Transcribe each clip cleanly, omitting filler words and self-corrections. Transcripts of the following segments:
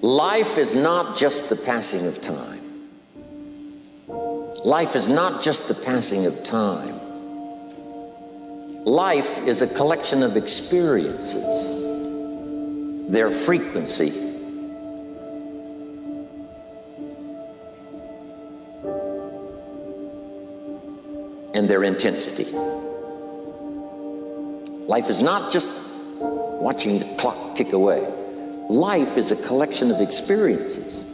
Life is not just the passing of time. Life is not just the passing of time. Life is a collection of experiences, their frequency, and their intensity. Life is not just watching the clock tick away. Life is a collection of experiences,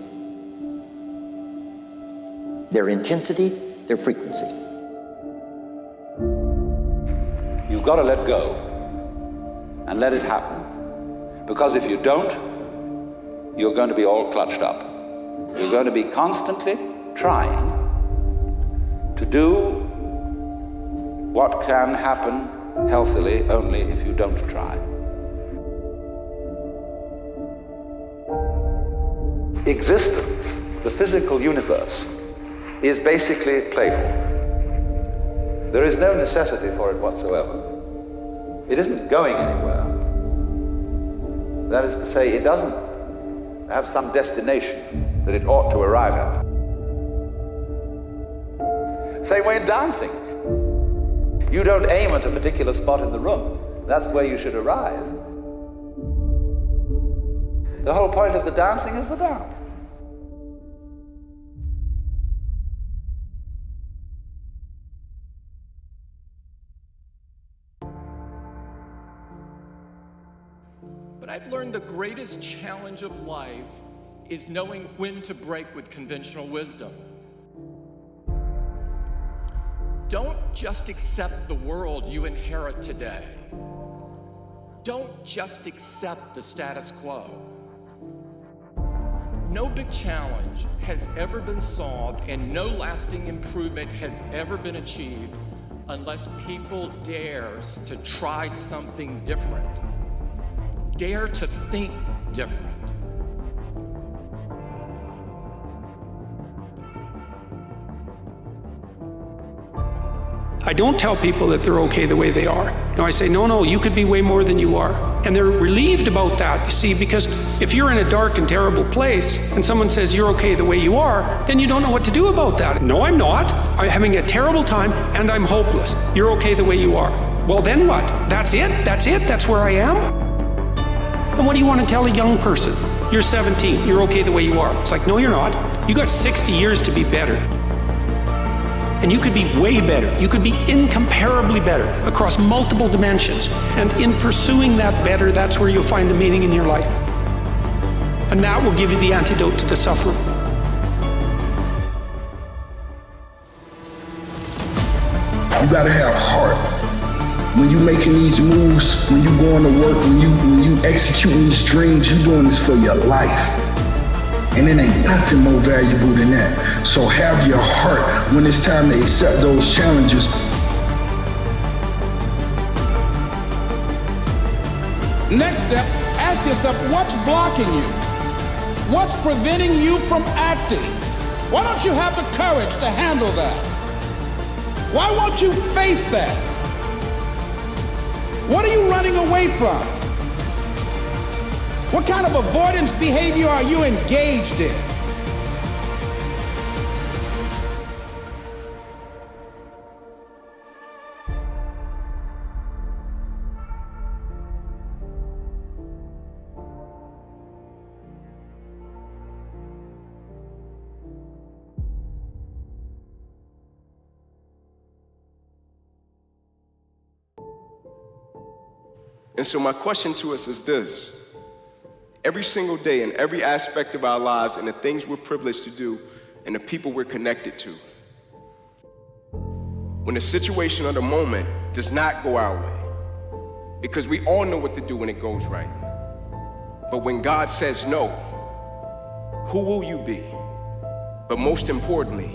their intensity, their frequency. You've got to let go and let it happen. Because if you don't, you're going to be all clutched up. You're going to be constantly trying to do what can happen healthily only if you don't try. Existence, the physical universe, is basically playful. There is no necessity for it whatsoever. It isn't going anywhere. That is to say, it doesn't have some destination that it ought to arrive at. Same way in dancing. You don't aim at a particular spot in the room. That's where you should arrive. The whole point of the dancing is the dance. But I've learned the greatest challenge of life is knowing when to break with conventional wisdom. Don't just accept the world you inherit today. Don't just accept the status quo. No big challenge has ever been solved and no lasting improvement has ever been achieved unless people dares to try something different. Dare to think different. I don't tell people that they're okay the way they are. No, I say, no, you could be way more than you are. And they're relieved about that, you see, because if you're in a dark and terrible place and someone says you're okay the way you are, then you don't know what to do about that. No, I'm not. I'm having a terrible time and I'm hopeless. You're okay the way you are. Well, then what? That's it? That's where I am? And what do you want to tell a young person? You're 17, you're okay the way you are. It's like, no, you're not. You got 60 years to be better. And you could be way better. You could be incomparably better across multiple dimensions. And in pursuing that better, that's where you'll find the meaning in your life. And that will give you the antidote to the suffering. You gotta have heart. When you making these moves, when you going to work, when you executing these dreams, you doing this for your life. And it ain't nothing more valuable than that. So have your heart when it's time to accept those challenges. Next step, ask yourself, what's blocking you? What's preventing you from acting? Why don't you have the courage to handle that? Why won't you face that? What are you running away from? What kind of avoidance behavior are you engaged in? And so my question to us is this. Every single day in every aspect of our lives and the things we're privileged to do and the people we're connected to, when the situation or the moment does not go our way, because we all know what to do when it goes right, but when God says no, who will you be? But most importantly,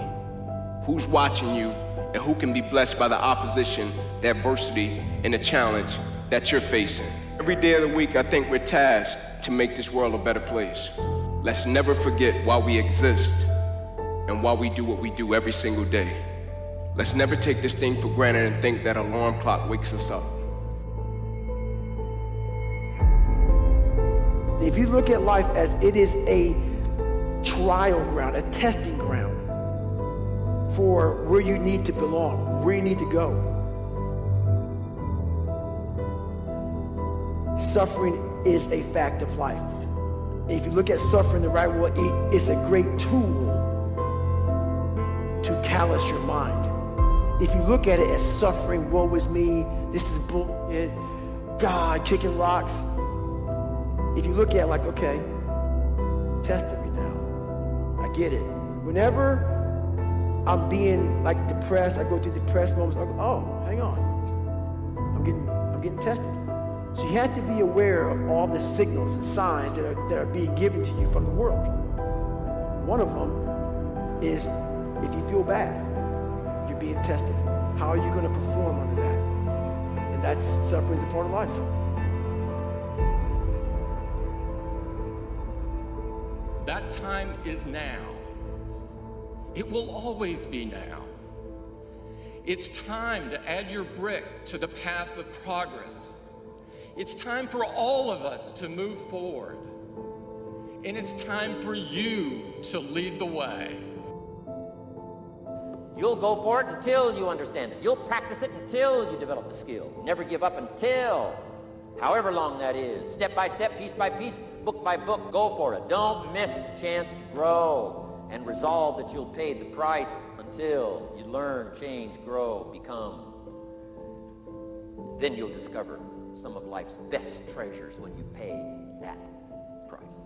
who's watching you and who can be blessed by the opposition, the adversity, and the challenge that you're facing? Every day of the week, I think we're tasked to make this world a better place. Let's never forget why we exist and why we do what we do every single day. Let's never take this thing for granted and think that an alarm clock wakes us up. If you look at life as it is a trial ground, a testing ground for where you need to belong, where you need to go. Suffering is a fact of life. If you look at suffering the right way, it's a great tool to callous your mind. If you look at it as suffering, woe is me, this is bullshit, God kicking rocks. If you look at it like, okay, testing me now. I get it. Whenever I'm being like depressed, I go through depressed moments, I go, oh, hang on. I'm getting tested. So you have to be aware of all the signals and signs that are being given to you from the world. One of them is if you feel bad, you're being tested. How are you going to perform under that? And that's suffering is a part of life. That time is now. It will always be now. It's time to add your brick to the path of progress. It's time for all of us to move forward. And it's time for you to lead the way. You'll go for it until you understand it. You'll practice it until you develop the skill. Never give up until, however long that is. Step by step, piece by piece, book by book, go for it. Don't miss the chance to grow. And resolve that you'll pay the price until you learn, change, grow, become. Then you'll discover some of life's best treasures when you pay that price.